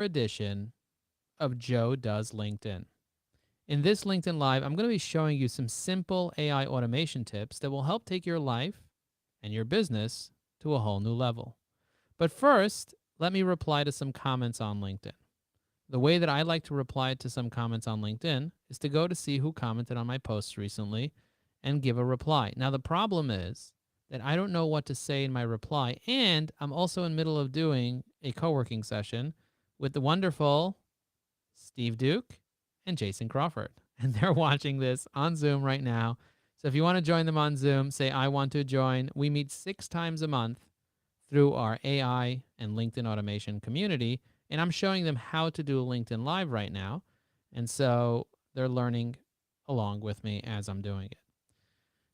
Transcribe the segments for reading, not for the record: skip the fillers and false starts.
edition of Joe Does LinkedIn. In this LinkedIn Live, I'm going to be showing you some simple AI automation tips that will help take your life and your business to a whole new level. But first, let me reply to some comments on LinkedIn. The way that I like to reply to some comments on LinkedIn is to go to see who commented on my posts recently and give a reply. Now, the problem is that I don't know what to say in my reply, and I'm also in the middle of doing a co-working session with the wonderful Steve Duke and Jason Crawford. And they're watching this on Zoom right now. So if you want to join them on Zoom, say, I want to join. We meet 6 times a month through our AI and LinkedIn automation community. And I'm showing them how to do a LinkedIn Live right now. And so they're learning along with me as I'm doing it.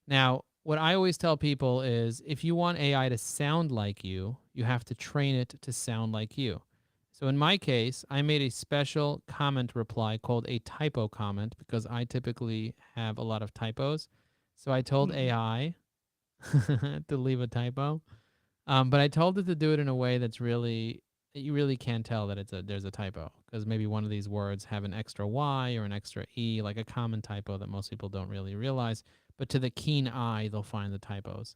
Now, what I always tell people is if you want AI to sound like you have to train it to sound like you. So in my case, I made a special comment reply called a typo comment because I typically have a lot of typos. So I told AI to leave a typo. But I told it to do it in a way that you really can't tell that there's a typo because maybe one of these words have an extra Y or an extra E, like a common typo that most people don't really realize. But to the keen eye, they'll find the typos.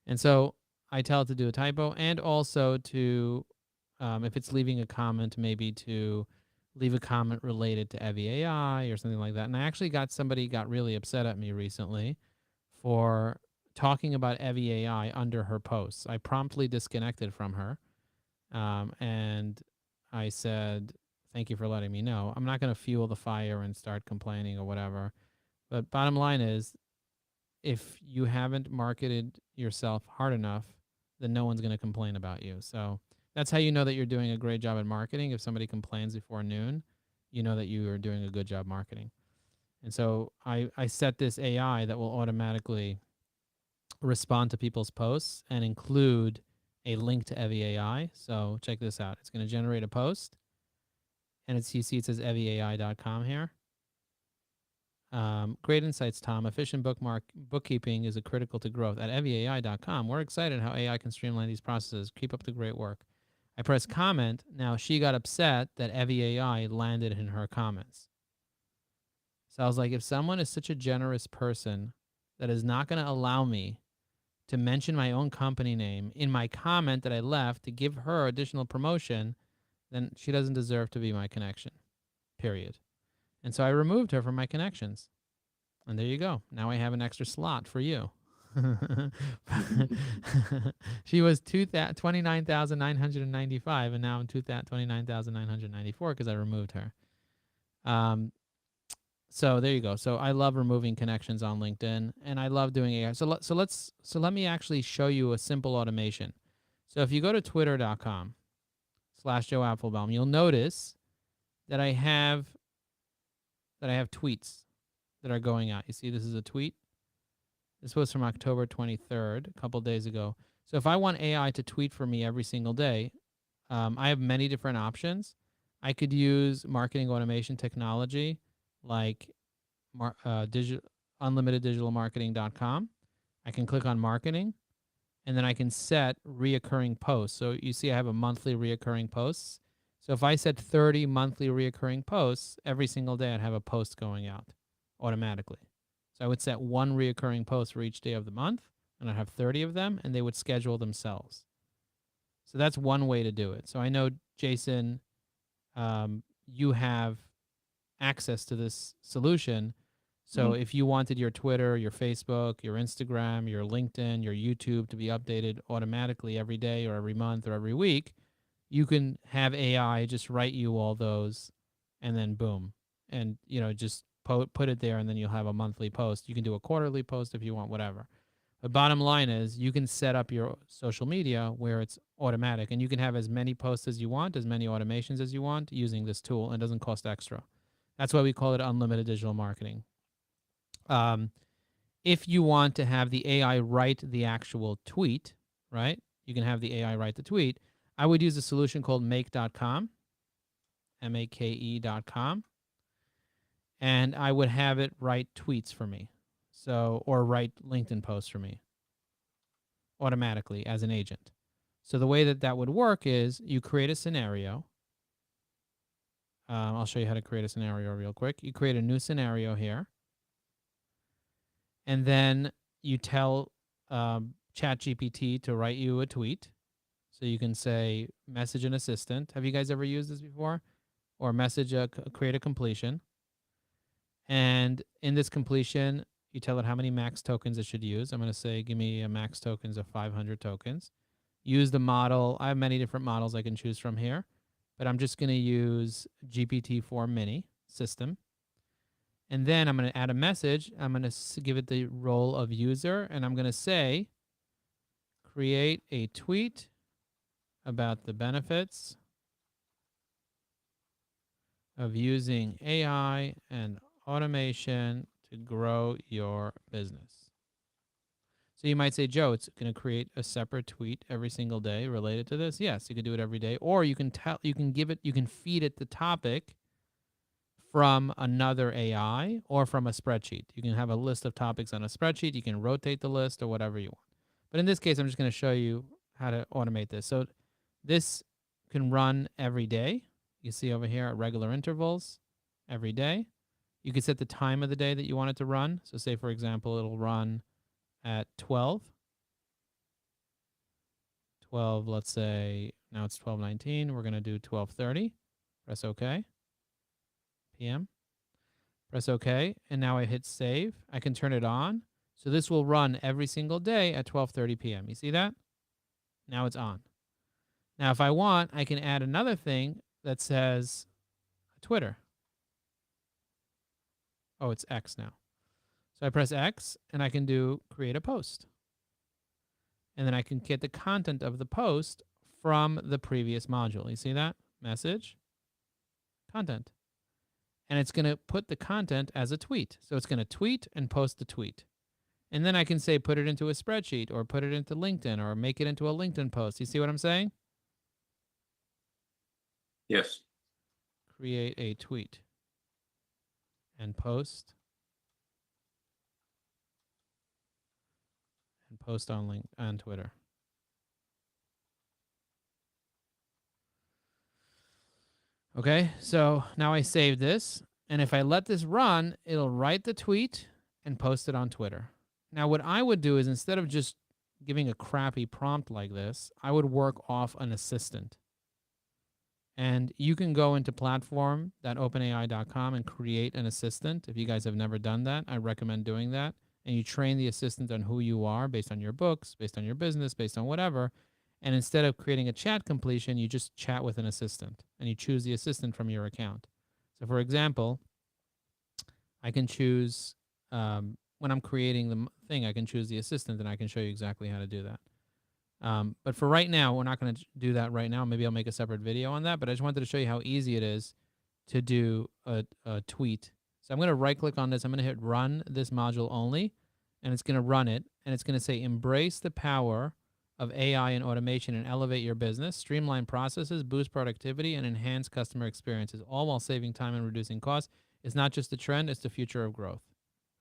And so I tell it to do a typo and also to, if it's leaving a comment, maybe to leave a comment related to Evie AI or something like that. And I actually got really upset at me recently for talking about Evie AI under her posts. I promptly disconnected from her, and I said, thank you for letting me know. I'm not going to fuel the fire and start complaining or whatever. But bottom line is, if you haven't marketed yourself hard enough, then no one's going to complain about you. So that's how you know that you're doing a great job at marketing. If somebody complains before noon, you know that you are doing a good job marketing. And so I set this AI that will automatically respond to people's posts and include a link to Evie AI. So check this out. It's going to generate a post, and you see it says evieai.com here. Great insights, Tom. Efficient bookkeeping is critical to growth. At evieai.com, we're excited how AI can streamline these processes. Keep up the great work. I press comment. Now she got upset that Evie AI landed in her comments. So I was like, if someone is such a generous person that is not going to allow me to mention my own company name in my comment that I left to give her additional promotion, then she doesn't deserve to be my connection, period. And so I removed her from my connections. And there you go. Now I have an extra slot for you. She was 29,995, and now I'm 29,994 because I removed her. So there you go. So I love removing connections on LinkedIn, and I love doing AI. So let me actually show you a simple automation. So if you go to twitter.com/Joe Apfelbaum, you'll notice that I have tweets that are going out. You see, this is a tweet. This was from October 23rd, a couple days ago. So if I want AI to tweet for me every single day, I have many different options. I could use marketing automation technology like unlimiteddigitalmarketing.com. I can click on marketing, and then I can set reoccurring posts. So you see I have a monthly reoccurring posts. So if I set 30 monthly reoccurring posts, every single day I'd have a post going out automatically. So I would set one reoccurring post for each day of the month, and I'd have 30 of them, and they would schedule themselves. So that's one way to do it. So I know, Jason, you have access to this solution. So if you wanted your Twitter, your Facebook, your Instagram, your LinkedIn, your YouTube to be updated automatically every day or every month or every week, you can have AI just write you all those, and then boom, and just put it there, and then you'll have a monthly post. You can do a quarterly post if you want, whatever. But bottom line is you can set up your social media where it's automatic, and you can have as many posts as you want, as many automations as you want using this tool, and it doesn't cost extra. That's why we call it unlimited digital marketing. If you want to have the AI write the actual tweet, right? You can have the AI write the tweet. I would use a solution called make.com, make.com, and I would have it write tweets for me. So, or write LinkedIn posts for me automatically as an agent. So the way that would work is you create a scenario, I'll show you how to create a scenario real quick. You create a new scenario here, and then you tell ChatGPT to write you a tweet. So you can say, message an assistant. Have you guys ever used this before? Or message create a completion. And in this completion, you tell it how many max tokens it should use. I'm going to say, give me a max tokens of 500 tokens. Use the model. I have many different models I can choose from here, but I'm just going to use GPT-4 mini system. And then I'm going to add a message. I'm going to give it the role of user, and I'm going to say, create a tweet about the benefits of using AI and automation to grow your business. So you might say, Joe, it's going to create a separate tweet every single day related to this. Yes, you can do it every day, or you can feed it the topic from another AI or from a spreadsheet. You can have a list of topics on a spreadsheet. You can rotate the list or whatever you want. But in this case, I'm just going to show you how to automate this. So this can run every day. You see over here at regular intervals every day. You can set the time of the day that you want it to run. So say, for example, it'll run at 12. Let's say now it's 12:19. We're going to do 12:30. Press OK. PM. Press OK. And now I hit save. I can turn it on. So this will run every single day at 12:30 p.m. You see that? Now it's on. Now, if I want, I can add another thing that says Twitter. Oh, it's X now. So I press X, and I can do create a post. And then I can get the content of the post from the previous module. You see that? Message, content. And it's going to put the content as a tweet. So it's going to tweet and post the tweet. And then I can say put it into a spreadsheet or put it into LinkedIn or make it into a LinkedIn post. You see what I'm saying? Yes. Create a tweet and post. And post on Twitter. Okay, so now I save this. And if I let this run, it'll write the tweet and post it on Twitter. Now, what I would do is instead of just giving a crappy prompt like this, I would work off an assistant. And you can go into platform.openai.com and create an assistant. If you guys have never done that, I recommend doing that. And you train the assistant on who you are based on your books, based on your business, based on whatever. And instead of creating a chat completion, you just chat with an assistant and you choose the assistant from your account. So for example, I can choose, when I'm creating the thing, I can choose the assistant and I can show you exactly how to do that. But for right now, we're not going to do that right now. Maybe I'll make a separate video on that, but I just wanted to show you how easy it is to do a tweet. So I'm going to right click on this. I'm going to hit run this module only, and it's going to run it. And it's going to say, embrace the power of AI and automation and elevate your business, streamline processes, boost productivity, and enhance customer experiences, all while saving time and reducing costs. It's not just a trend, it's the future of growth.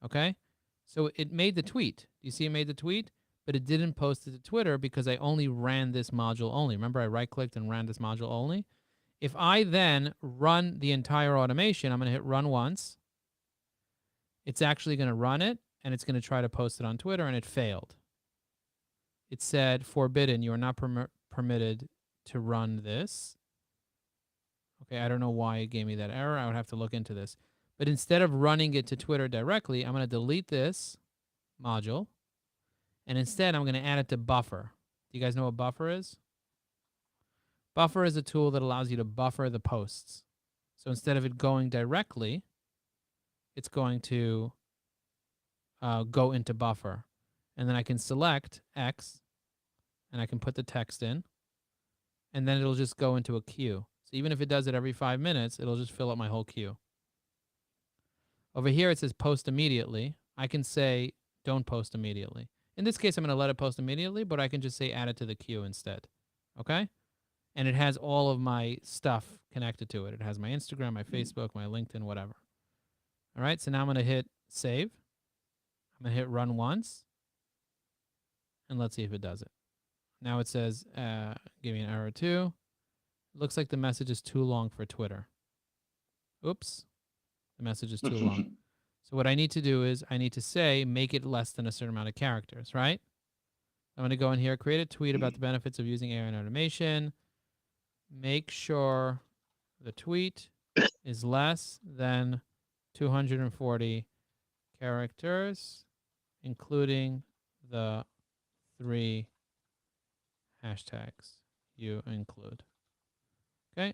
Okay? So it made the tweet. Do you see it made the tweet? But it didn't post it to Twitter because I only ran this module only. Remember, I right-clicked and ran this module only? If I then run the entire automation, I'm going to hit run once. It's actually going to run it, and it's going to try to post it on Twitter, and it failed. It said, forbidden, you are not permitted to run this. Okay, I don't know why it gave me that error. I would have to look into this. But instead of running it to Twitter directly, I'm going to delete this module. And instead, I'm going to add it to Buffer. Do you guys know what Buffer is? Buffer is a tool that allows you to buffer the posts. So instead of it going directly, it's going to go into Buffer. And then I can select X, and I can put the text in, and then it'll just go into a queue. So even if it does it every 5 minutes, it'll just fill up my whole queue. Over here, it says post immediately. I can say don't post immediately. In this case, I'm going to let it post immediately, but I can just say add it to the queue instead. Okay? And it has all of my stuff connected to it. It has my Instagram, my Facebook, my LinkedIn, whatever. All right, so now I'm going to hit save. I'm going to hit run once. And let's see if it does it. Now it says, give me an error too. Looks like the message is too long for Twitter. Oops, the message is too long. So what I need to do is I need to say, make it less than a certain amount of characters, right? I'm going to go in here, create a tweet about the benefits of using AI and automation. Make sure the tweet is less than 240 characters, including the 3 hashtags you include. Okay.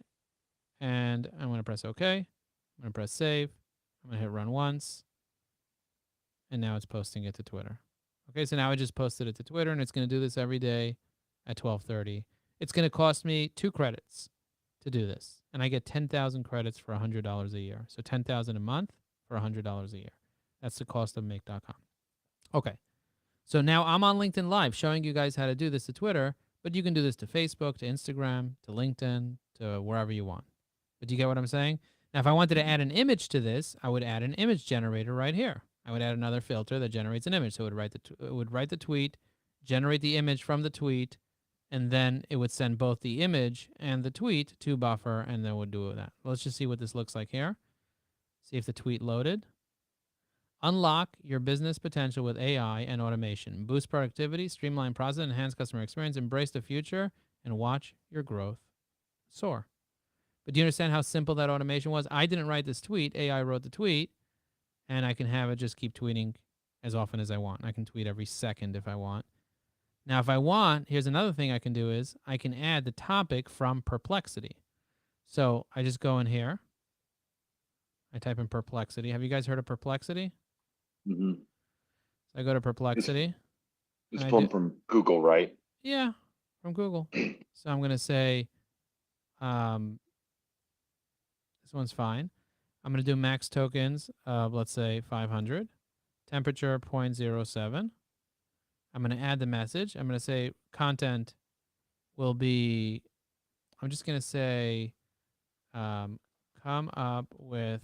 And I'm going to press OK. I'm going to press save. I'm going to hit run once. And now it's posting it to Twitter. Okay, so now I just posted it to Twitter, and it's going to do this every day at 12:30. It's going to cost me 2 credits to do this, and I get 10,000 credits for $100 a year. So 10,000 a month for $100 a year. That's the cost of make.com. Okay, so now I'm on LinkedIn Live showing you guys how to do this to Twitter, but you can do this to Facebook, to Instagram, to LinkedIn, to wherever you want. But do you get what I'm saying? Now, if I wanted to add an image to this, I would add an image generator right here. I would add another filter that generates an image. So it would write the tweet, generate the image from the tweet, and then it would send both the image and the tweet to Buffer, and then would do that. Let's just see what this looks like here. See if the tweet loaded. Unlock your business potential with AI and automation. Boost productivity, streamline process, enhance customer experience, embrace the future, and watch your growth soar. But do you understand how simple that automation was? I didn't write this tweet. AI wrote the tweet, and I can have it just keep tweeting as often as I want. I can tweet every second if I want. Now, if I want, here's another thing I can do is I can add the topic from Perplexity. So I just go in here. I type in Perplexity. Have you guys heard of Perplexity? Mm-hmm. So I go to Perplexity. It's pulled from Google, right? Yeah, from Google. So I'm going to say, this one's fine. I'm going to do max tokens of, let's say, 500. Temperature 0.07. I'm going to add the message. I'm going to say content will be, I'm just going to say, come up with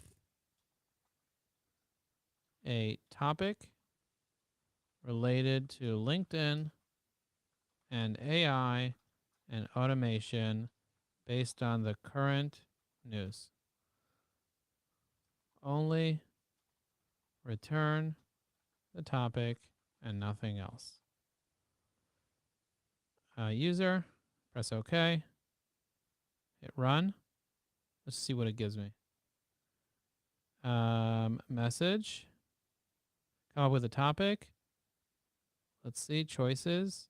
a topic related to LinkedIn and AI and automation based on the current news. Only return the topic and nothing else. User, press OK. Hit run. Let's see what it gives me. Message. Come up with a topic. Let's see, choices.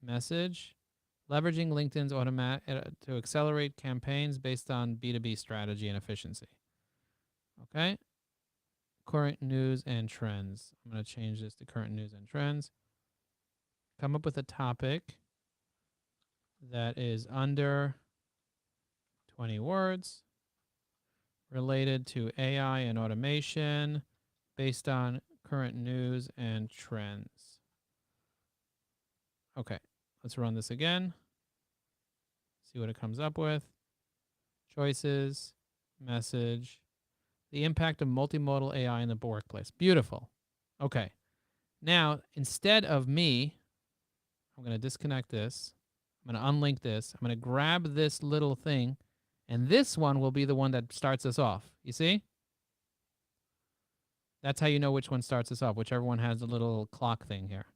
Message. Leveraging LinkedIn's to accelerate campaigns based on B2B strategy and efficiency. Okay. Current news and trends. I'm going to change this to current news and trends. Come up with a topic that is under 20 words related to AI and automation based on current news and trends. Okay, let's run this again. See what it comes up with. Choices, message, the impact of multimodal AI in the workplace. Beautiful. Okay, now instead of me, I'm going to disconnect this. I'm going to unlink this. I'm going to grab this little thing, and this one will be the one that starts us off. You see? That's how you know which one starts us off, whichever one has the little clock thing here.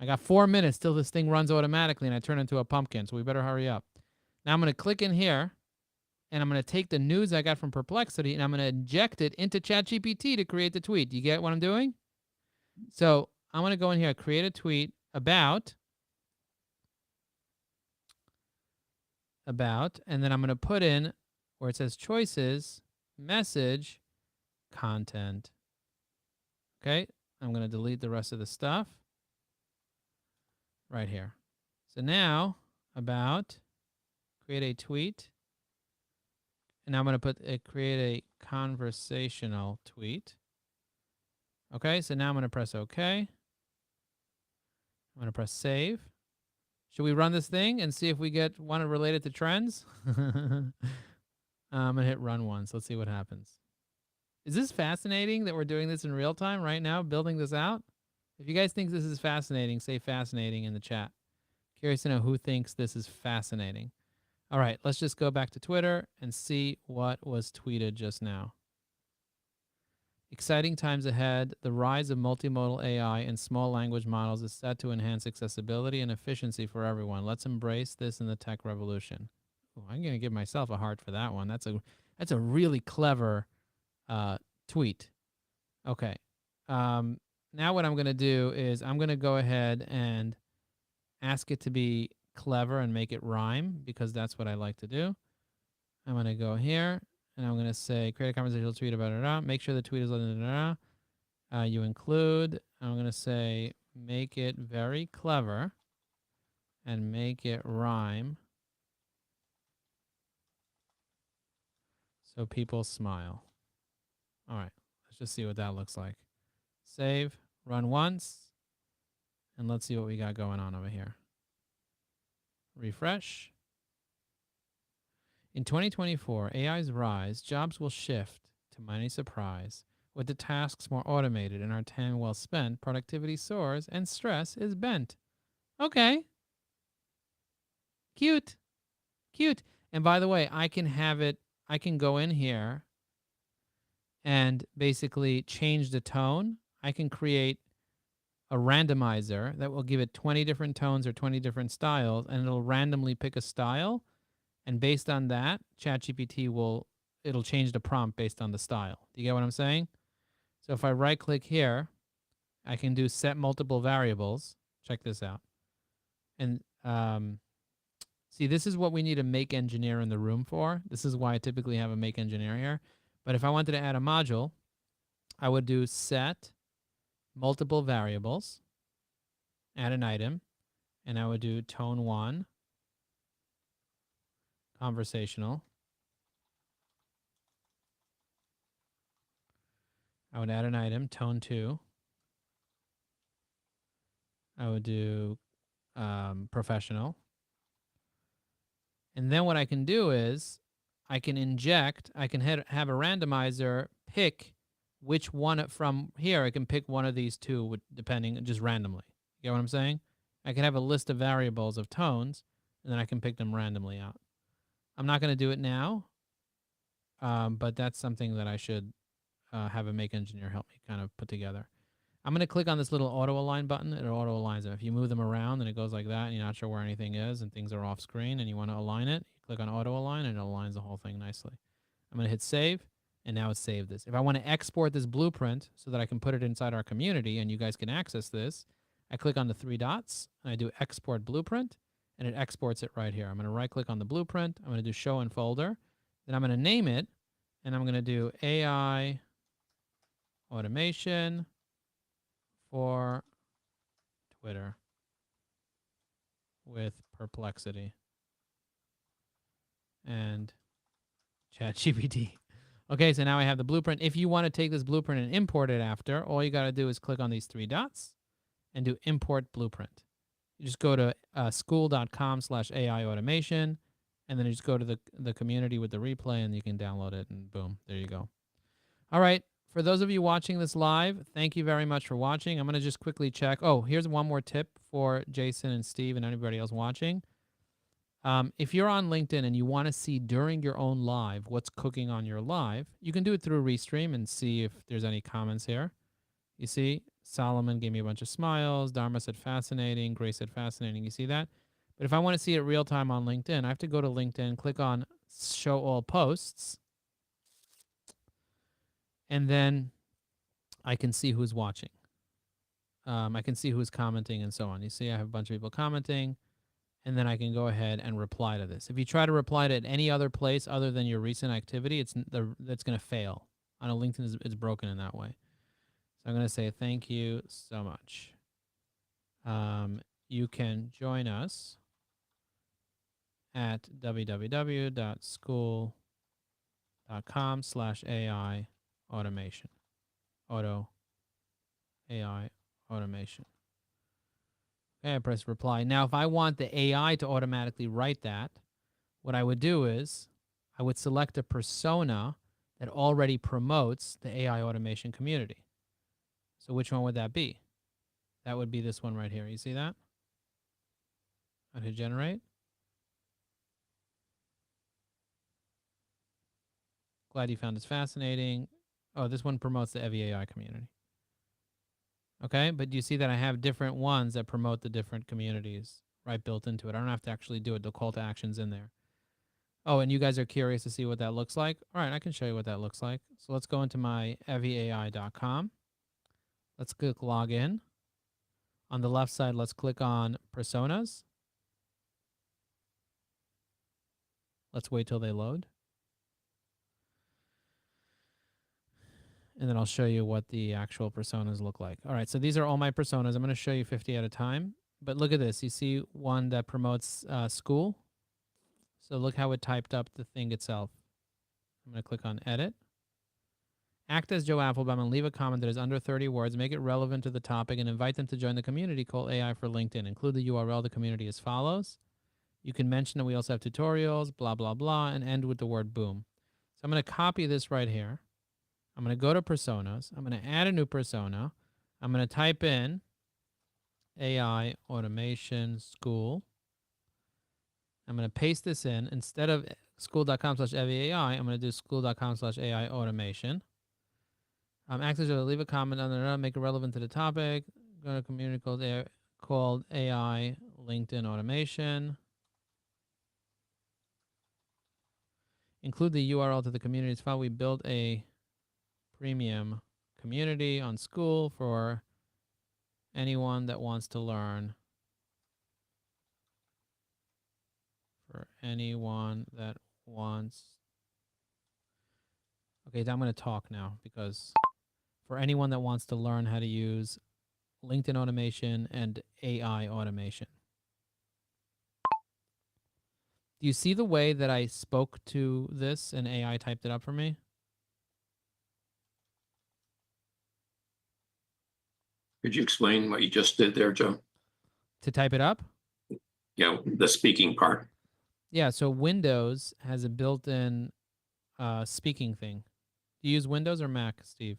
I got 4 minutes till this thing runs automatically and I turn into a pumpkin, so we better hurry up. Now I'm going to click in here, and I'm going to take the news I got from Perplexity, and I'm going to inject it into ChatGPT to create the tweet. Do you get what I'm doing? So I'm going to go in here, create a tweet about, and then I'm going to put in where it says choices, message, content. Okay, I'm going to delete the rest of the stuff right here. So now about, create a tweet, and I'm going to create a conversational tweet. Okay, so now I'm going to press OK. I'm going to press save. Should we run this thing and see if we get one related to trends? I'm going to hit run once. Let's see what happens. Is this fascinating that we're doing this in real time right now, building this out? If you guys think this is fascinating, say fascinating in the chat. Curious to know who thinks this is fascinating. All right, let's just go back to Twitter and see what was tweeted just now. Exciting times ahead. The rise of multimodal AI and small language models is set to enhance accessibility and efficiency for everyone. Let's embrace this in the tech revolution. Ooh, I'm going to give myself a heart for that one. That's a really clever tweet. Okay. Now what I'm going to do is I'm going to go ahead and ask it to be clever and make it rhyme because that's what I like to do. I'm going to go here and I'm going to say create a conversational tweet about it. Make sure the tweet is you include. I'm going to say make it very clever and make it rhyme so people smile. All right, let's just see what that looks like. Save, run once, and let's see what we got going on over here. Refresh. In 2024, AI's rise, jobs will shift to mighty surprise. With the tasks more automated and our time well spent, productivity soars and stress is bent. Okay. Cute. Cute. And by the way, I can go in here and basically change the tone. I can create a randomizer that will give it 20 different tones or 20 different styles, and it'll randomly pick a style. And based on that, ChatGPT it'll change the prompt based on the style. Do you get what I'm saying? So if I right click here, I can do set multiple variables. Check this out. And see, this is what we need a make engineer in the room for. This is why I typically have a make engineer here. But if I wanted to add a module, I would do set multiple variables, add an item, and I would do tone 1, conversational. I would add an item, tone 2. I would do professional. And then what I can do is I can have a randomizer pick which one from here. I can pick one of these two depending, just randomly. You get what I'm saying? I can have a list of variables of tones, and then I can pick them randomly out. I'm not going to do it now, but that's something that I should have a make engineer help me kind of put together. I'm going to click on this little auto align button. It auto aligns them. If you move them around and it goes like that and you're not sure where anything is and things are off screen and you want to align it, you click on auto align and it aligns the whole thing nicely. I'm going to hit save, and now it's saved this. If I want to export this blueprint so that I can put it inside our community and you guys can access this, I click on the 3 dots and I do export blueprint, and it exports it right here. I'm going to right click on the blueprint. I'm going to do show in folder. Then I'm going to name it, and I'm going to do AI automation for Twitter with perplexity and ChatGPT. Okay, so now I have the blueprint. If you want to take this blueprint and import it after, all you got to do is click on these 3 dots and do import blueprint. You just go to school.com/AI automation, and then you just go to the community with the replay, and you can download it, and boom, there you go. All right. For those of you watching this live, thank you very much for watching. I'm going to just quickly check. Oh, here's one more tip for Jason and Steve and anybody else watching. If you're on LinkedIn and you want to see during your own live what's cooking on your live, you can do it through Restream and see if there's any comments here. You see, Solomon gave me a bunch of smiles. Dharma said fascinating. Grace said fascinating. You see that? But if I want to see it real time on LinkedIn, I have to go to LinkedIn, click on show all posts, and then I can see who's watching. I can see who's commenting and so on. You see, I have a bunch of people commenting, and then I can go ahead and reply to this. If you try to reply to it any other place other than your recent activity, that's going to fail. On a LinkedIn, it's broken in that way. So I'm going to say thank you so much. You can join us at www.school.com/AI automation. AI automation. Okay, I press reply. Now, if I want the AI to automatically write that, what I would do is I would select a persona that already promotes the AI automation community. So which one would that be? That would be this one right here. You see that? I hit generate. Glad you found this fascinating. Oh, this one promotes the Evie AI community. Okay, but you see that I have different ones that promote the different communities, right, built into it. I don't have to actually do it. The call to action's in there. Oh, and you guys are curious to see what that looks like? All right, I can show you what that looks like. So let's go into my evieai.com. Let's click login. On the left side, let's click on personas. Let's wait till they load. And then I'll show you what the actual personas look like. All right, so these are all my personas. I'm going to show you 50 at a time. But look at this. You see one that promotes school. So look how it typed up the thing itself. I'm going to click on edit. Act as Joe Apfelbaum and leave a comment that is under 30 words. Make it relevant to the topic and invite them to join the community called AI for LinkedIn. Include the URL of the community as follows. You can mention that we also have tutorials, blah, blah, blah, and end with the word boom. So I'm going to copy this right here. I'm going to go to personas. I'm going to add a new persona. I'm going to type in AI automation school. I'm going to paste this in. Instead of school.com/AI, I'm going to do school.com/AI automation. Access to leave a comment on there, make it relevant to the topic. Go to a community called AI LinkedIn automation. Include the URL to the community's file. We built a premium community on school for anyone that wants to learn. For anyone that wants. Okay, I'm going to talk now because for anyone that wants to learn how to use LinkedIn automation and AI automation. Do you see the way that I spoke to this and AI typed it up for me? Could you explain what you just did there, Joe? To type it up? Yeah, the speaking part. Yeah, so Windows has a built-in speaking thing. Do you use Windows or Mac, Steve?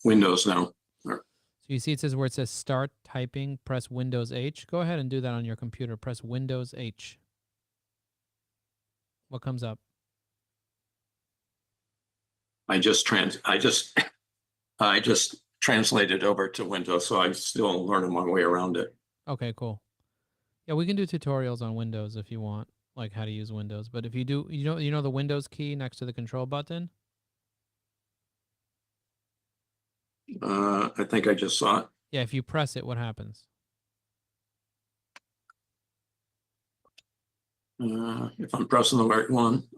Windows now. So you see it says where it says start typing, press Windows H. Go ahead and do that on your computer. Press Windows H. What comes up? I just translated over to Windows, so I'm still learning my way around it. Okay, cool. Yeah, we can do tutorials on Windows if you want, like how to use Windows. But if you do, you know the Windows key next to the control button? I think I just saw it. Yeah, if you press it, what happens? If I'm pressing the right one,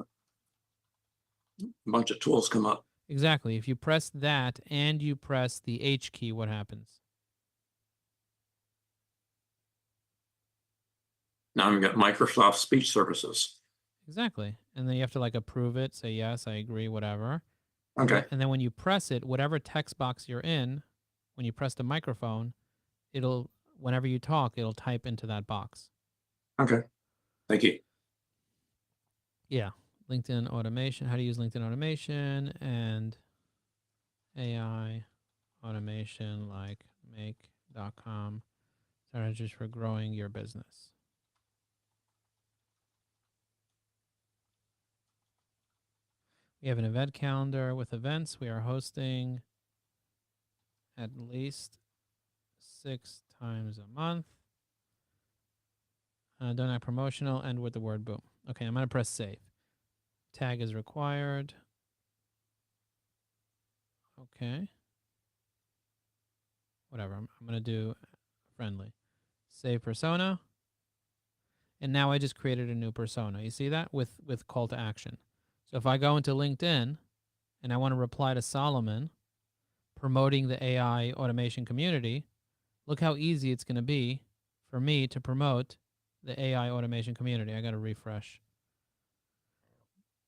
a bunch of tools come up. Exactly. If you press that and you press the H key, what happens? Now I've got Microsoft Speech Services. Exactly. And then you have to like approve it, say yes, I agree, whatever. Okay. And then when you press it, whatever text box you're in, when you press the microphone, it'll, whenever you talk, it'll type into that box. Okay. Thank you. Yeah. LinkedIn automation, how to use LinkedIn automation and AI automation like make.com strategies for growing your business. We have an event calendar with events we are hosting at least 6 times a month. Don't act promotional, end with the word boom. Okay, I'm going to press save. Tag is required. Okay. Whatever, I'm going to do friendly. Save persona. And now I just created a new persona. You see that with call to action. So if I go into LinkedIn and I want to reply to Solomon promoting the AI automation community, look how easy it's going to be for me to promote the AI automation community. I got to refresh.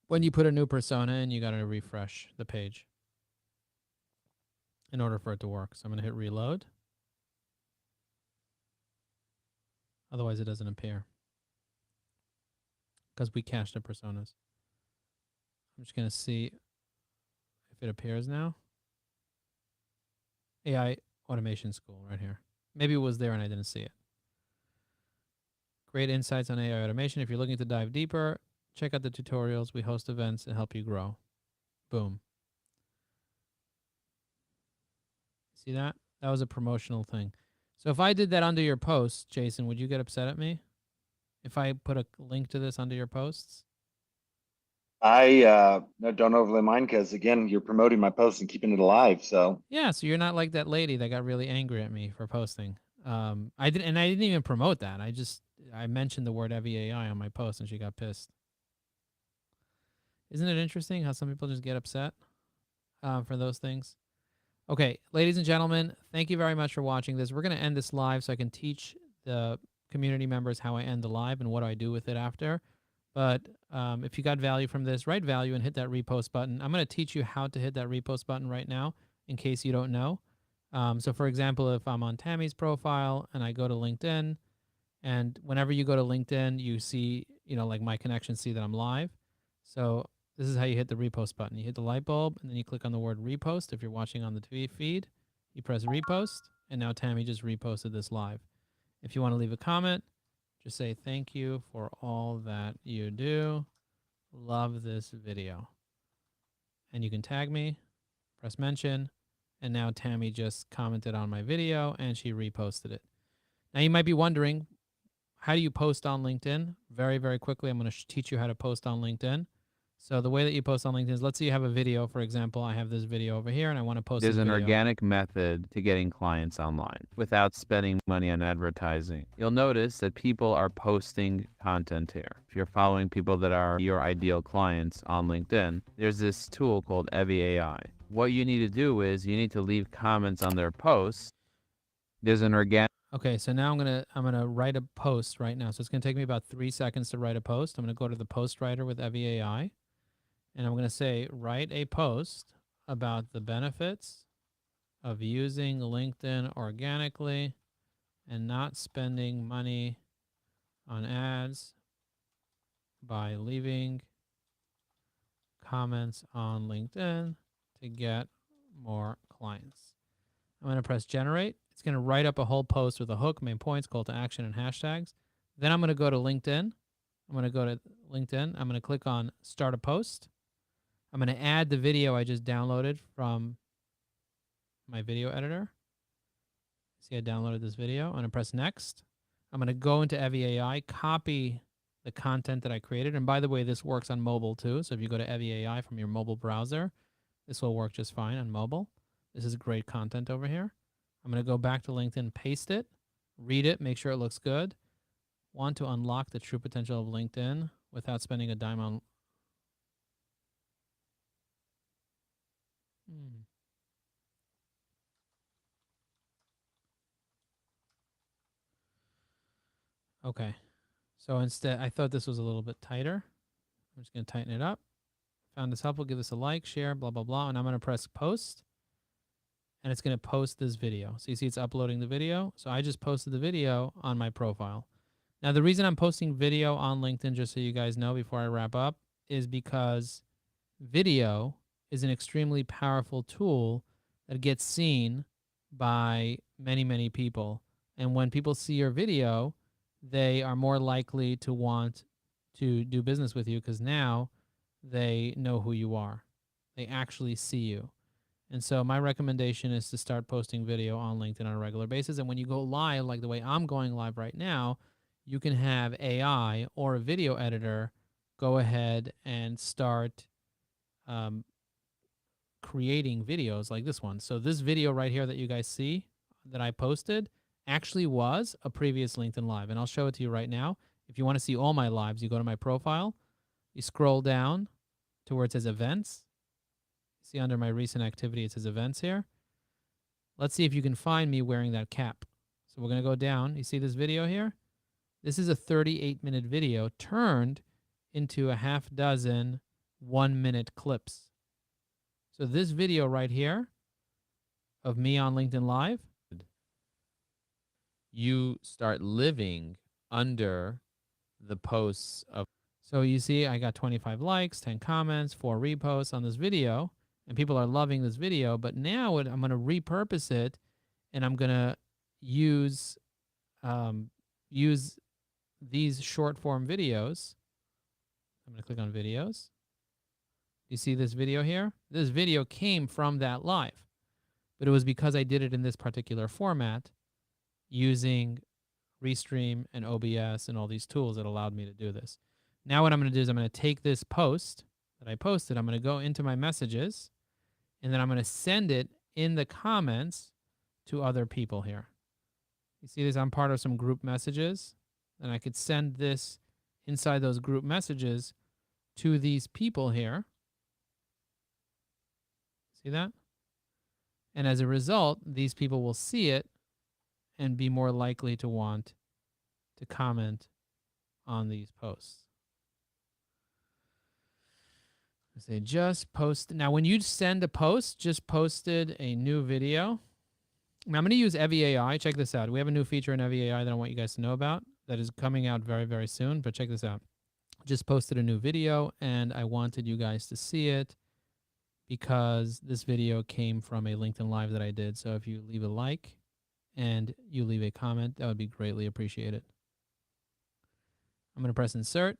When you put a new persona in, you got to refresh the page in order for it to work. So I'm going to hit reload. Otherwise, it doesn't appear because we cached the personas. I'm just going to see if it appears now. AI automation school right here. Maybe it was there and I didn't see it. Great insights on AI automation. If you're looking to dive deeper, check out the tutorials. We host events and help you grow. Boom. See that? That was a promotional thing. So if I did that under your posts, Jason, would you get upset at me? If I put a link to this under your posts? I don't overly mind because again, you're promoting my post and keeping it alive. So Yeah, so you're not like that lady that got really angry at me for posting. I didn't even promote that. I mentioned the word EVAI on my post and she got pissed. Isn't it interesting how some people just get upset for those things? Okay, ladies and gentlemen, thank you very much for watching this. We're going to end this live so I can teach the community members how I end the live and what do I do with it after. But if you got value from this, write value and hit that repost button. I'm going to teach you how to hit that repost button right now in case you don't know. So for example, if I'm on Tammy's profile and I go to LinkedIn, and whenever you go to LinkedIn, you see, like my connections see that I'm live. So this is how you hit the repost button. You hit the light bulb and then you click on the word repost. If you're watching on the TV feed, you press repost. And now Tammy just reposted this live. If you want to leave a comment, just say thank you for all that you do. Love this video. And you can tag me, press mention. And now Tammy just commented on my video and she reposted it. Now you might be wondering, how do you post on LinkedIn? Very, very quickly, I'm going to teach you how to post on LinkedIn. So the way that you post on LinkedIn is, let's say you have a video. For example, I have this video over here and I want to post There's this an video. organic method to getting clients online without spending money on advertising. You'll notice that people are posting content here. If you're following people that are your ideal clients on LinkedIn, there's this tool called EVAI. What you need to do is you need to leave comments on their posts. There's an organic. Okay, so now I'm gonna write a post right now. So it's gonna take me about 3 seconds to write a post. I'm gonna go to the post writer with EVAI, and I'm gonna say write a post about the benefits of using LinkedIn organically and not spending money on ads by leaving comments on LinkedIn to get more clients. I'm going to press generate. It's going to write up a whole post with a hook, main points, call to action, and hashtags. Then I'm going to go to LinkedIn. I'm going to go to LinkedIn. I'm going to click on start a post. I'm going to add the video I just downloaded from my video editor. See, I downloaded this video. I'm going to press next. I'm going to go into EVAI, copy the content that I created. And by the way, this works on mobile too. So if you go to EVAI from your mobile browser, this will work just fine on mobile. This is great content over here. I'm going to go back to LinkedIn, paste it, read it, make sure it looks good. Want to unlock the true potential of LinkedIn without spending a dime on. Okay. So instead, I thought this was a little bit tighter. I'm just going to tighten it up. Found this helpful. Give this a like, share, blah, blah, blah. And I'm going to press post. And it's going to post this video. So you see it's uploading the video. So I just posted the video on my profile. Now, the reason I'm posting video on LinkedIn, just so you guys know before I wrap up, is because video is an extremely powerful tool that gets seen by many, many people. And when people see your video, they are more likely to want to do business with you because now they know who you are. They actually see you. And so my recommendation is to start posting video on LinkedIn on a regular basis. And when you go live, like the way I'm going live right now, you can have AI or a video editor go ahead and start creating videos like this one. So this video right here that you guys see that I posted actually was a previous LinkedIn Live. And I'll show it to you right now. If you want to see all my lives, you go to my profile, you scroll down to where it says events. See under my recent activity, it says events here. Let's see if you can find me wearing that cap. So we're going to go down. You see this video here? This is a 38-minute video turned into a half dozen 1-minute clips. So this video right here of me on LinkedIn Live, you start living under the posts of. So you see I got 25 likes, 10 comments, 4 reposts on this video, and people are loving this video. But now I'm going to repurpose it, and I'm going to use these short form videos. I'm going to click on videos. You see this video here? This video came from that live, but it was because I did it in this particular format using Restream and OBS and all these tools that allowed me to do this. Now what I'm going to do is I'm going to take this post that I posted, I'm going to go into my messages, and then I'm going to send it in the comments to other people here. You see this? I'm part of some group messages, and I could send this inside those group messages to these people here. See that? And as a result, these people will see it and be more likely to want to comment on these posts. I say just post. Now, when you send a post, just posted a new video. Now, I'm going to use Evi AI. Check this out. We have a new feature in Evi AI that I want you guys to know about that is coming out very, very soon. But check this out. Just posted a new video, and I wanted you guys to see it because this video came from a LinkedIn Live that I did. So if you leave a like and you leave a comment, that would be greatly appreciated. I'm going to press insert.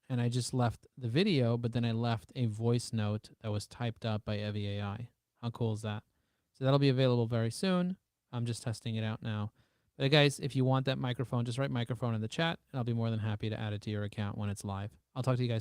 And I just left the video, but then I left a voice note that was typed up by Evi AI. How cool is that? So that'll be available very soon. I'm just testing it out now. But guys, if you want that microphone, just write microphone in the chat, and I'll be more than happy to add it to your account when it's live. I'll talk to you guys